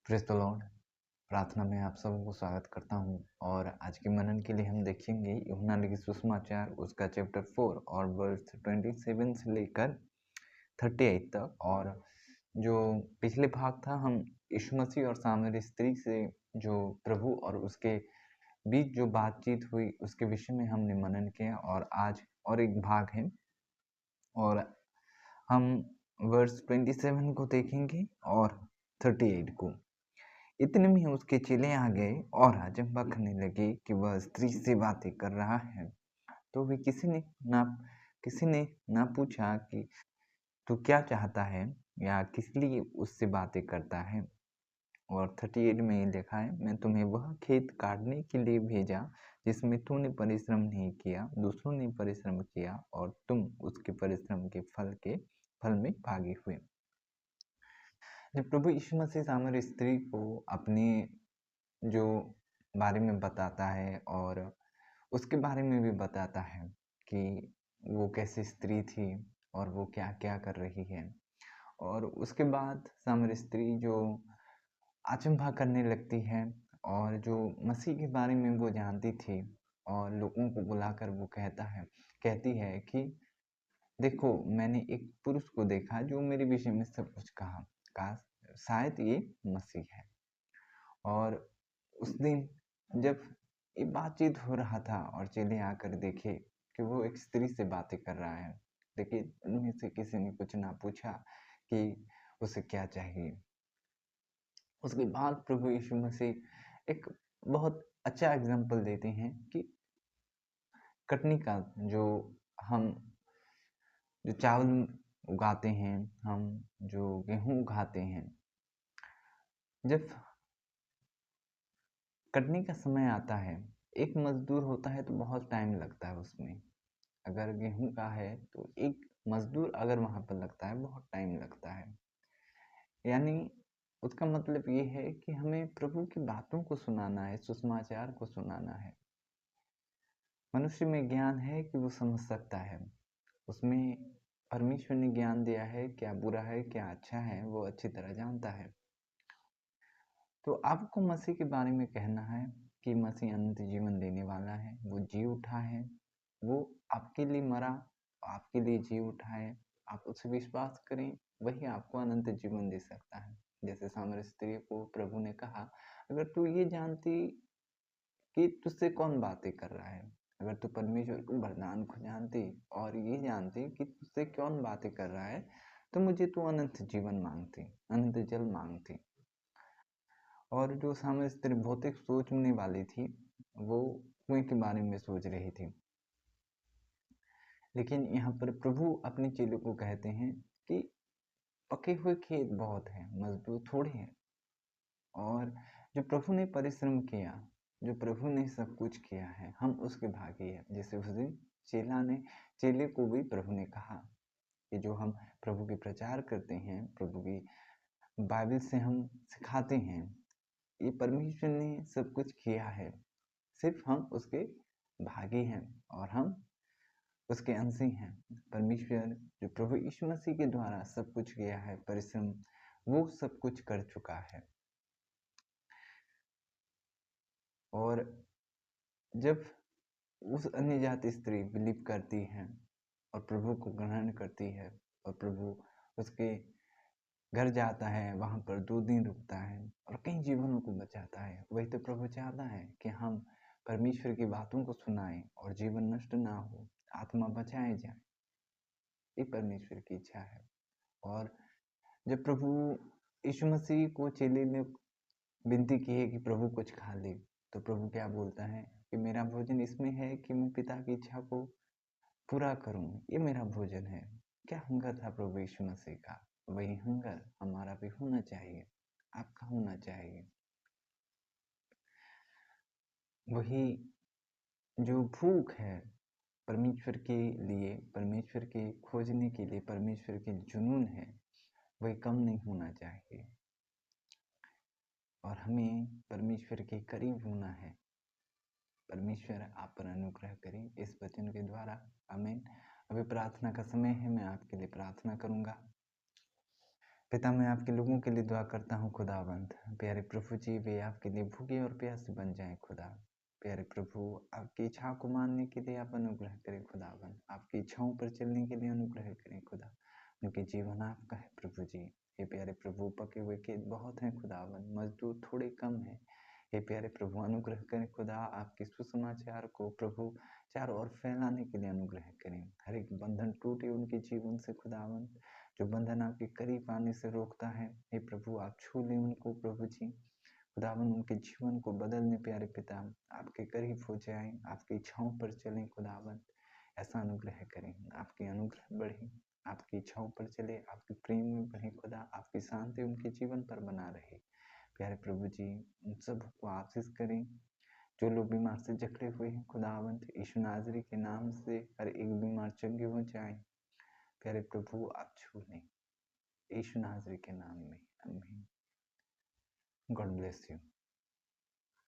Praise the Lord. प्रार्थना में आप सबको स्वागत करता हूँ और आज के मनन के लिए हम देखेंगे यूहन्ना लिखित सुसमाचार उसका चैप्टर 4 और वर्स 27 से लेकर 38 तक। और जो पिछले भाग था हम यीशु मसीह और सामरी स्त्री से जो प्रभु और उसके बीच जो बातचीत हुई उसके विषय में हमने मनन किया और आज और एक भाग है और हम वर्स 27 को देखेंगे और 38 को। इतने में उसके चेले आ गए और अचंभा करने लगे कि वह स्त्री से बातें कर रहा है। तो वे किसी ने ना पूछा कि तू क्या चाहता है या किस लिए उससे बातें करता है। और 38 में ये लिखा है, मैं तुम्हें वह खेत काटने के लिए भेजा जिसमें तूने परिश्रम नहीं किया, दूसरों ने परिश्रम किया और तुम उसके परिश्रम के फल में भागी हुए। जब प्रभु यीशु मसीह सामरी स्त्री को अपने जो बारे में बताता है और उसके बारे में भी बताता है कि वो कैसी स्त्री थी और वो क्या क्या कर रही है। और उसके बाद सामरी स्त्री जो अचंभा करने लगती है और जो मसीह के बारे में वो जानती थी और लोगों को बुलाकर वो कहती है कि देखो, मैंने एक पुरुष को देखा जो मेरे विषय में सब कुछ कहा शायद ये मसीह है। और उस दिन जब ये बातचीत हो रहा था और चेले आकर देखे कि वो एक स्त्री से बातें कर रहा है, लेकिन उनमें से किसी ने कुछ ना पूछा कि उसे क्या चाहिए। उसके बाद प्रभु यीशु मसीह एक बहुत अच्छा एग्जाम्पल देते हैं कि कटनी का हम जो चावल उगाते हैं, हम जो गेहूं उगाते हैं, जब कटने का समय आता है, एक मजदूर होता है तो बहुत टाइम लगता है उसमें। अगर गेहूं का है तो एक मजदूर अगर वहां पर लगता है बहुत टाइम लगता है। यानी उसका मतलब ये है कि हमें प्रभु की बातों को सुनाना है, सुसमाचार को सुनाना है। मनुष्य में ज्ञान है कि वो समझ सकता है, उसमें परमेश्वर ने ज्ञान दिया है, क्या बुरा है क्या अच्छा है वो अच्छी तरह जानता है। तो आपको मसीह के बारे में कहना है कि मसीह अनंत जीवन देने वाला है, वो जी उठा है, वो आपके लिए मरा, आपके लिए जी उठा है। आप उससे विश्वास करें, वही आपको अनंत जीवन दे सकता है। जैसे सामरी स्त्री को प्रभु ने कहा, अगर तू ये जानती कि तुझसे कौन बातें कर रहा है, अगर तू परमेश्वर को वरदान को जानती और ये जानती कि तुझसे कौन बातें कर रहा है, तो मुझे तू अनंत जीवन मांगती, अनंत जल मांगती। और जो सामने स्त्री भौतिक सोचने वाली थी, वो कुएं के बारे में सोच रही थी। लेकिन यहाँ पर प्रभु अपने चेलों को कहते हैं कि पके हुए खेत बहुत हैं, मजदूर थोड़े हैं। और जो प्रभु ने परिश्रम किया, जो प्रभु ने सब कुछ किया है, हम उसके भागी हैं। जैसे उस दिन चेले को भी प्रभु ने कहा कि जो हम प्रभु की प्रचार करते हैं, प्रभु की बाइबल से हम सिखाते हैं, ये परमेश्वर ने सब कुछ किया है, सिर्फ हम उसके भागी हैं और हम उसके अंशी हैं। परमेश्वर जो प्रभु यीशु मसीह के द्वारा सब कुछ किया है, परिश्रम, वो सब कुछ कर चुका है। और जब उस अन्य जाति स्त्री बिलीव करती है और प्रभु को ग्रहण करती है और प्रभु उसके घर जाता है, वहां पर 2 दिन रुकता है और कई जीवनों को बचाता है, वही तो प्रभु चाहता है कि हम परमेश्वर की बातों को सुनाएं और जीवन नष्ट ना हो, आत्मा बचाए जाए। ये परमेश्वर की इच्छा है। और जब प्रभु यीशु मसीह को चेले ने विनती की है कि प्रभु कुछ खा ले, तो प्रभु क्या बोलता है कि मेरा भोजन इसमें है कि मैं पिता की इच्छा को पूरा करूं, ये मेरा भोजन है। क्या हंगर था प्रभु यीशु मसीह का, वही हंगर हमारा भी होना चाहिए, आपका होना चाहिए। वही जो भूख है परमेश्वर के लिए, परमेश्वर के खोजने के लिए, परमेश्वर के जुनून है, वही कम नहीं होना चाहिए। और हमें परमेश्वर के करीब होना है। परमेश्वर आप पर अनुग्रह करें इस वचन के द्वारा। आमीन। अभी प्रार्थना का समय है, मैं आपके लिए प्रार्थना करूंगा। पिता, मैं आपके लोगों के लिए दुआ करता हूँ खुदावंद। प्यारे प्रभु जी, वे आपके लिए भूखे और प्यासे बन जाएं खुदा। प्यारे प्रभु, आपकी इच्छा को मानने के लिए आप अनुग्रह करें खुदावंद। आपकी इच्छाओं पर चलने के लिए अनुग्रह करें खुदा। उनके जीवन आपका है प्रभु जी। हे प्यारे प्रभु, पके हुए खेत बहुत हैं खुदावंद, मजदूर थोड़े कम हैं। हे प्यारे प्रभु, अनुग्रह करें खुदा। आपके सुसमाचार को प्रभु चारों ओर फैलाने के लिए अनुग्रह करें। हर एक बंधन टूटे उनके जीवन से खुदावंद। जो बंधन आपके करीब आने से रोकता है, हे प्रभु आप छू लें उनको प्रभु जी। खुदावन उनके जीवन को बदलने प्यारे पिता आपके करीब हो जाएं, आपकी इच्छाओं पर चलें खुदावन। ऐसा अनुग्रह करें, आपके अनुग्रह बढ़े, आपकी इच्छाओं पर चले, आपके प्रेम में बढ़े खुदा। आपकी शांति उनके जीवन पर बना रहे प्यारे प्रभु जी। उन सबको आशीष करें जो लोग बीमार से जकड़े हुए हैं खुदावंत। यीशु नाजरी के नाम से हर एक बीमार चंगे हो जाए प्यारे प्रभु, आप छू लें यीशु नाजरी के नाम में। आमीन। God bless you.